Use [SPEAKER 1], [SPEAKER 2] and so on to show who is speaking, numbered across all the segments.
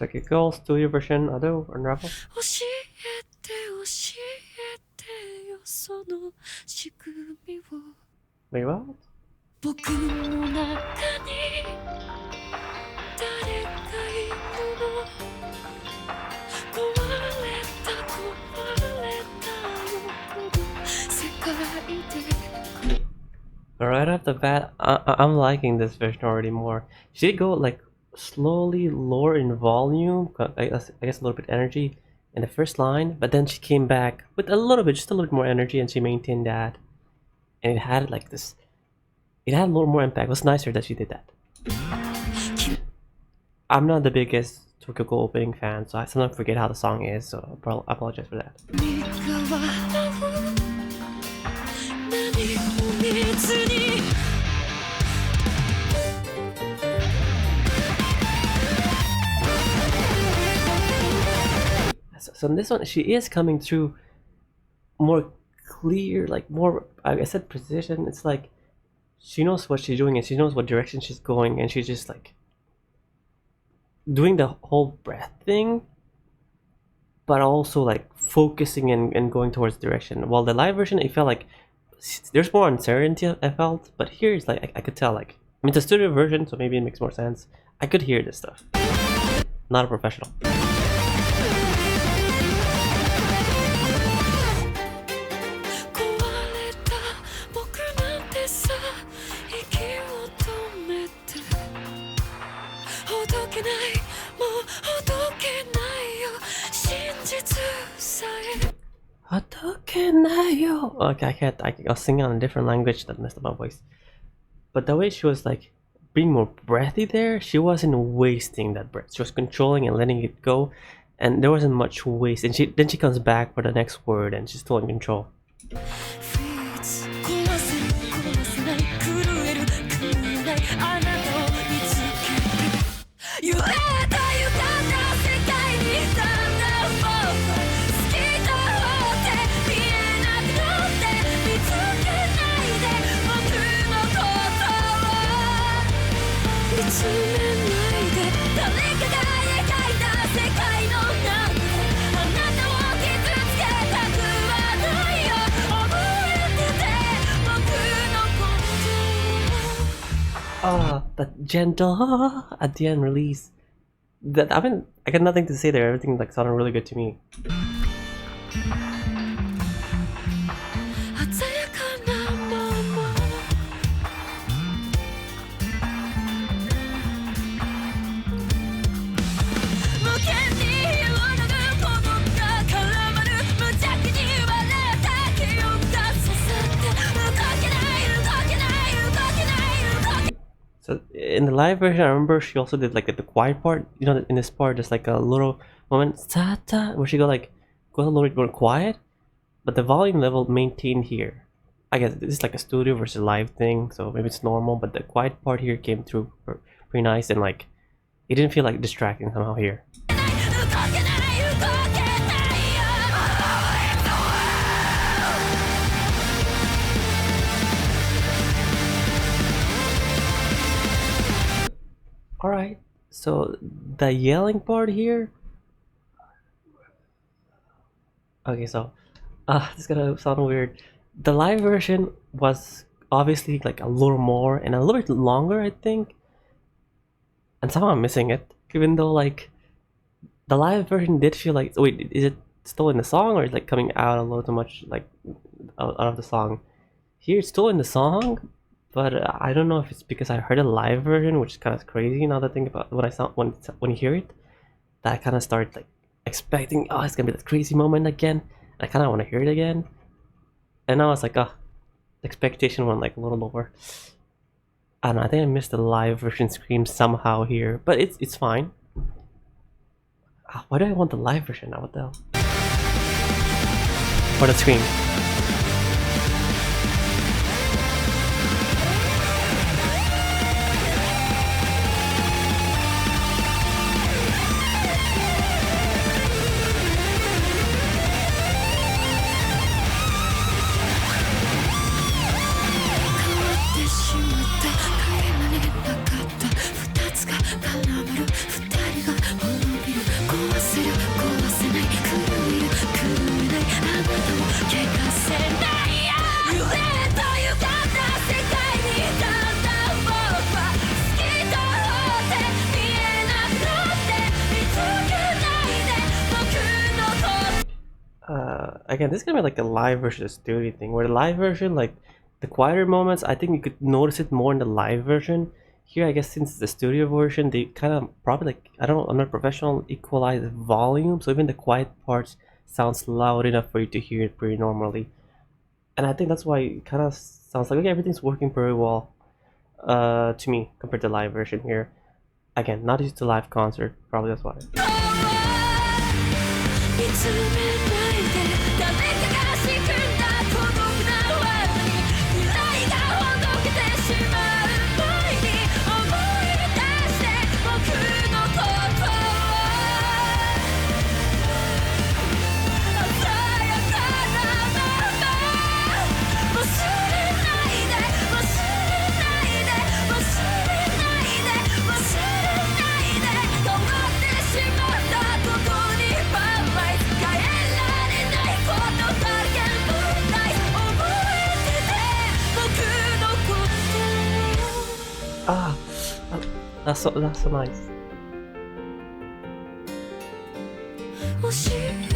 [SPEAKER 1] Like a girl studio version, Ado, Unravel.
[SPEAKER 2] 教えて教えてよその仕組みを
[SPEAKER 1] Wait, what?
[SPEAKER 2] 僕の中に誰かいるの壊れたよこの世界で
[SPEAKER 1] Right off the bat, I'm liking this version already more. She did go like slowly lower in volume, I guess a little bit energy in the first line, but then she came back with a little bit, just a little bit more energy, and she maintained that. And it had like this, it had a little more impact. It was nicer that she did that. I'm not the biggest Tokyo Ghoul opening fan, so I sometimes forget how the song is, so I apologize for that.
[SPEAKER 2] 何も見ずに
[SPEAKER 1] So in this one, she is coming through more clear, like more, I said precision. It's like she knows what she's doing and she knows what direction she's going, and she's just like doing the whole breath thing, but also like focusing and going towards direction. While the live version, it felt like there's more uncertainty, I felt, but here it's like I could tell, like, I mean, it's a studio version, so maybe it makes more sense. I could hear this stuff. Not a professional.
[SPEAKER 2] 壊れた僕なんてさ息を止めてほどけないもうほどけないよ真実さえ
[SPEAKER 1] Okay, I can't. I was singing on a different language that messed up my voice. But the way she was like being more breathy there, she wasn't wasting that breath. She was controlling and letting it go, and there wasn't much waste. And then she comes back for the next word, and she's still in control.
[SPEAKER 2] フィーツ壊せない震える狂えないあなたを見つけて揺れた歪んだ世界にだんだん僕は透き通って見えなくなって見つけないで僕のことを見つめないで誰かが描いた世界の中であなたを傷つけたくはないよ覚えてて僕のことを
[SPEAKER 1] That gentle at the end release. That I got nothing to say there. Everything like sounded really good to me.
[SPEAKER 2] 鮮やかなまま無限に広がる孤独が絡まる無邪気に割れた記憶が刺さって動けない動けない動けない動けない
[SPEAKER 1] So in the live version, I remember she also did like the quiet part. You know, in this part, there's like a little moment where she goes a little bit more quiet, but the volume level maintained here. I guess this is like a studio versus live thing, so maybe it's normal. But the quiet part here came through pretty nice, and like it didn't feel like distracting somehow here.
[SPEAKER 2] 動けない動けないよ
[SPEAKER 1] All right, so the yelling part here. Okay, so this is gonna sound weird. The live version was obviously like a little more and a little bit longer, I think. And somehow I'm missing it. Even though like the live version did feel like, wait, is it still in the song or is it like coming out a little too much like out of the song? Here it's still in the song, but I don't know if it's because I heard a live version, which is kind of crazy now that I think about when you hear it. That I kind of start like expecting, oh, it's gonna be that crazy moment again. I kind of want to hear it again, and now it's like, the expectation went like a little lower. I don't know. I think I missed the live version scream somehow here, but it's fine. Why do I want the live version now? What the hell? Or the scream?
[SPEAKER 2] せる壊せない狂える狂えないあなたを怪我せないや夢というかな世界にだんだん僕は好きとって見えなくなって見つけないで僕のこと
[SPEAKER 1] again, this is gonna be like a live versus studio thing, where the live version, like the quieter moments, I think you could notice it more in the live version. Here, I guess since it's the studio version, they kind of probably like, I don't know, I'm not a professional, equalize the volume, so even the quiet parts sounds loud enough for you to hear it pretty normally. And I think that's why it kind of sounds like, okay, everything's working very well to me compared to the live version here. Again, not used to live concert, probably that's why.
[SPEAKER 2] 見つめないで誰かが仕組んだ孤独なワールドに未来がほどけてしまう前に思い出して僕のことを鮮やかなまま忘れないで忘れないで忘れないで忘れないで変わってしまったことに
[SPEAKER 1] Ah, that's so nice.
[SPEAKER 2] 教えて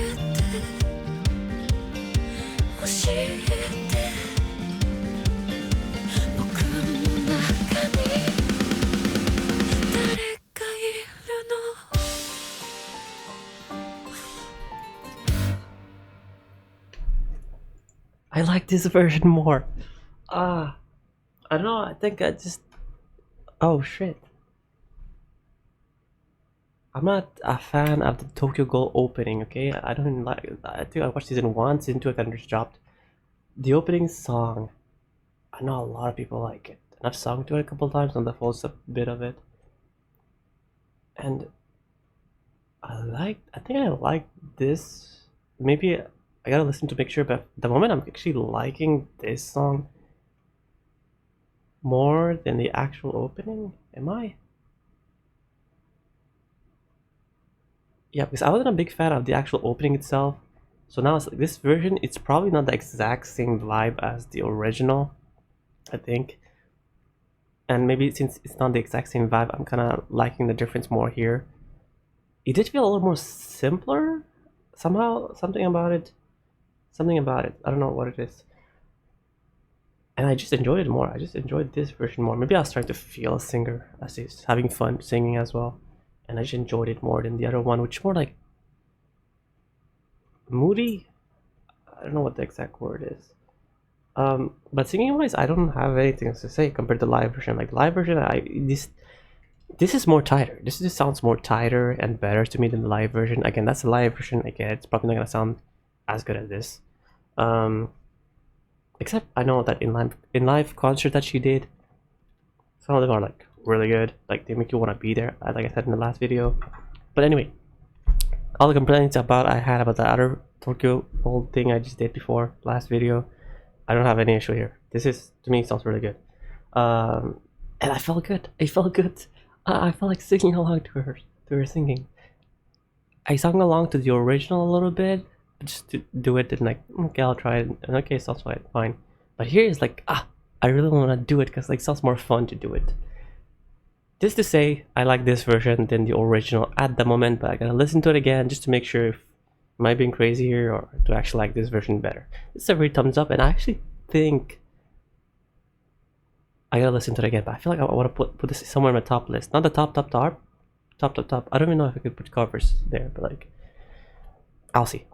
[SPEAKER 2] 教えて僕の中に誰かいるの
[SPEAKER 1] I like this version more. I don't know, I think I just... Oh shit. I'm not a fan of the Tokyo Ghoul opening, okay? I don't like... I think I watched season 1, season 2 I kind of just dropped. The opening song, I know a lot of people like it. And I've sung to it a couple times on the full bit of it. And I think I like this. Maybe I gotta listen to make sure, but at the moment I'm actually liking this song more than the actual opening. Am I? Yeah, because I wasn't a big fan of the actual opening itself. So now it's like this version, it's probably not the exact same vibe as the original, I think. And maybe since it's not the exact same vibe, I'm kind of liking the difference more here. It did feel a little more simpler somehow. Something about it. I don't know what it is. And I just enjoyed it more. I just enjoyed this version more. Maybe I was starting to feel a singer as he's having fun singing as well. And I just enjoyed it more than the other one, which is more like moody. I don't know what the exact word is. But singing wise, I don't have anything to say compared to the live version. Like live version, this is more tighter. This just sounds more tighter and better to me than the live version. Again, that's the live version. Again, it's probably not gonna sound as good as this. Except I know that in live concert that she did, some of them are like really good. Like they make you want to be there, like I said in the last video. But anyway, all the complaints I had about the other Tokyo Ghoul thing I just did before last video, I don't have any issue here. This is, to me, sounds really good. And I felt good. It felt good. I felt like singing along to her singing. I sang along to the original a little bit, just to do it, and like, okay, I'll try it, and okay, sounds fine. But here is like, I really want to do it because like sounds more fun to do it. Just to say, I like this version than the original at the moment, but I gotta listen to it again just to make sure if am I being crazy here or to actually like this version better. It's a very thumbs up, and I actually think I gotta listen to it again. But I feel like I want to put this somewhere in my top list, not the top. I don't even know if I could put covers there, but like, I'll see.